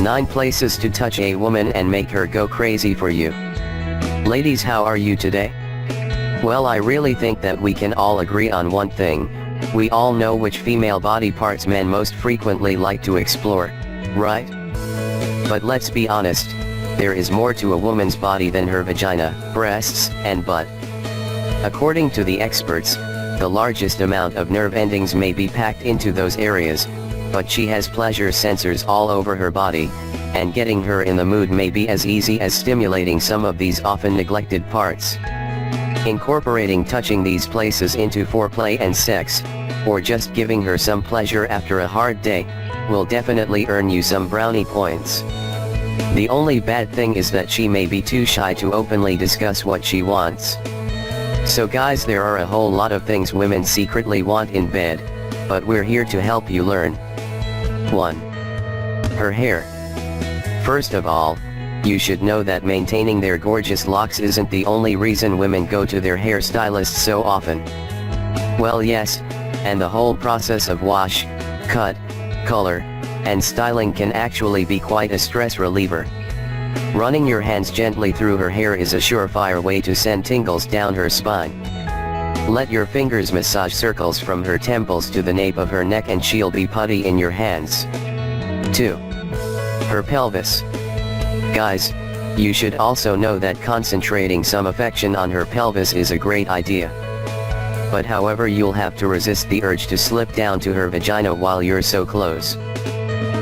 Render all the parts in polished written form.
9 places to touch a woman and make her go crazy for you. Ladies, how are you today? Well, I really think that we can all agree on one thing. We all know which female body parts men most frequently like to explore, right? But let's be honest, there is more to a woman's body than her vagina, breasts, and butt. According to the experts, the largest amount of nerve endings may be packed into those areas, but she has pleasure sensors all over her body, and getting her in the mood may be as easy as stimulating some of these often neglected parts. Incorporating touching these places into foreplay and sex, or just giving her some pleasure after a hard day, will definitely earn you some brownie points. The only bad thing is that she may be too shy to openly discuss what she wants. So guys, there are a whole lot of things women secretly want in bed, but we're here to help you learn. 1. Her hair. First of all, you should know that maintaining their gorgeous locks isn't the only reason women go to their hairstylist so often. Well, yes, and the whole process of wash, cut, color, and styling can actually be quite a stress reliever. Running your hands gently through her hair is a surefire way to send tingles down her spine. Let your fingers massage circles from her temples to the nape of her neck and she'll be putty in your hands. 2. Her pelvis. Guys, you should also know that concentrating some affection on her pelvis is a great idea. But however, you'll have to resist the urge to slip down to her vagina while you're so close.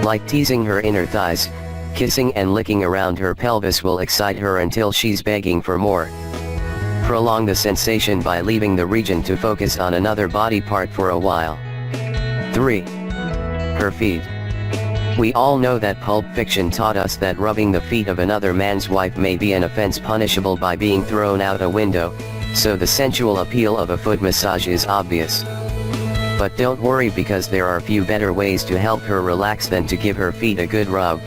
Like teasing her inner thighs, kissing and licking around her pelvis will excite her until she's begging for more. Prolong the sensation by leaving the region to focus on another body part for a while. 3. Her feet. We all know that Pulp Fiction taught us that rubbing the feet of another man's wife may be an offense punishable by being thrown out a window, so the sensual appeal of a foot massage is obvious. But don't worry, because there are few better ways to help her relax than to give her feet a good rub,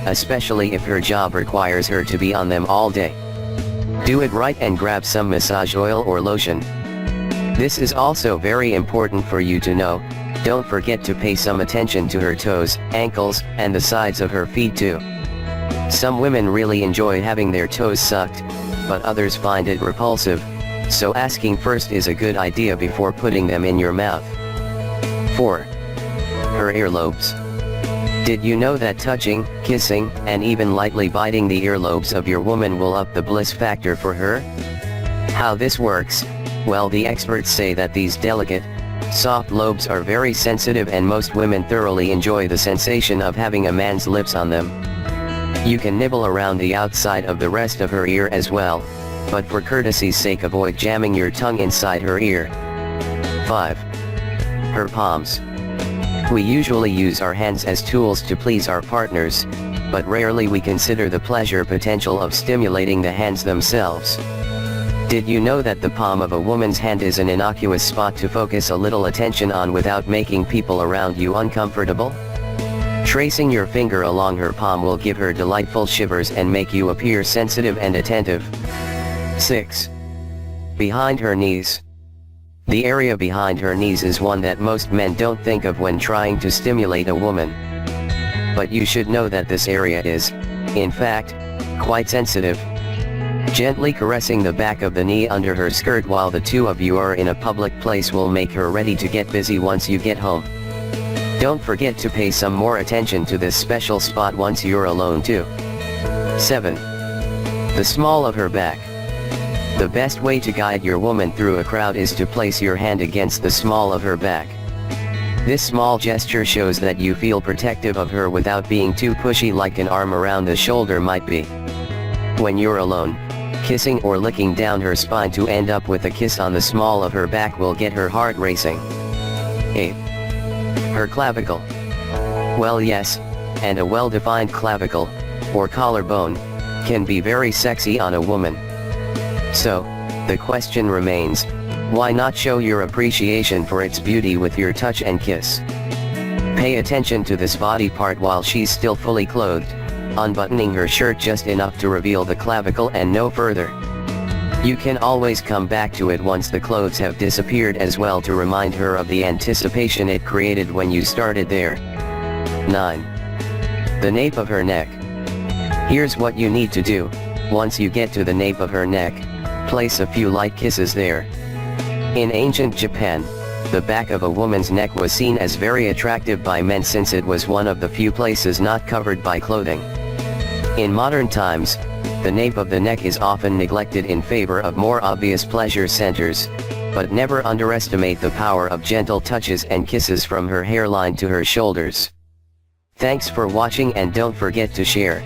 especially if her job requires her to be on them all day. Do it right and grab some massage oil or lotion. This is also very important for you to know. Don't forget to pay some attention to her toes, ankles, and the sides of her feet too. Some women really enjoy having their toes sucked, but others find it repulsive, so asking first is a good idea before putting them in your mouth. 4. Her earlobes. Did you know that touching, kissing, and even lightly biting the earlobes of your woman will up the bliss factor for her? How this works? Well, the experts say that these delicate, soft lobes are very sensitive, and most women thoroughly enjoy the sensation of having a man's lips on them. You can nibble around the outside of the rest of her ear as well, but for courtesy's sake avoid jamming your tongue inside her ear. 5. Her palms. We usually use our hands as tools to please our partners, but rarely we consider the pleasure potential of stimulating the hands themselves. Did you know that the palm of a woman's hand is an innocuous spot to focus a little attention on without making people around you uncomfortable? Tracing your finger along her palm will give her delightful shivers and make you appear sensitive and attentive. 6. Behind her knees. The area behind her knees is one that most men don't think of when trying to stimulate a woman. But you should know that this area is, in fact, quite sensitive. Gently caressing the back of the knee under her skirt while the two of you are in a public place will make her ready to get busy once you get home. Don't forget to pay some more attention to this special spot once you're alone too. 7. The small of her back. The best way to guide your woman through a crowd is to place your hand against the small of her back. This small gesture shows that you feel protective of her without being too pushy like an arm around the shoulder might be. When you're alone, kissing or licking down her spine to end up with a kiss on the small of her back will get her heart racing. 8. Her clavicle. Well, yes, and a well-defined clavicle, or collarbone, can be very sexy on a woman. So, the question remains, why not show your appreciation for its beauty with your touch and kiss? Pay attention to this body part while she's still fully clothed, unbuttoning her shirt just enough to reveal the clavicle and no further. You can always come back to it once the clothes have disappeared as well to remind her of the anticipation it created when you started there. 9. The nape of her neck. Here's what you need to do. Once you get to the nape of her neck, place a few light kisses there. In ancient Japan, the back of a woman's neck was seen as very attractive by men since it was one of the few places not covered by clothing. In modern times, the nape of the neck is often neglected in favor of more obvious pleasure centers, but never underestimate the power of gentle touches and kisses from her hairline to her shoulders. Thanks for watching and don't forget to share.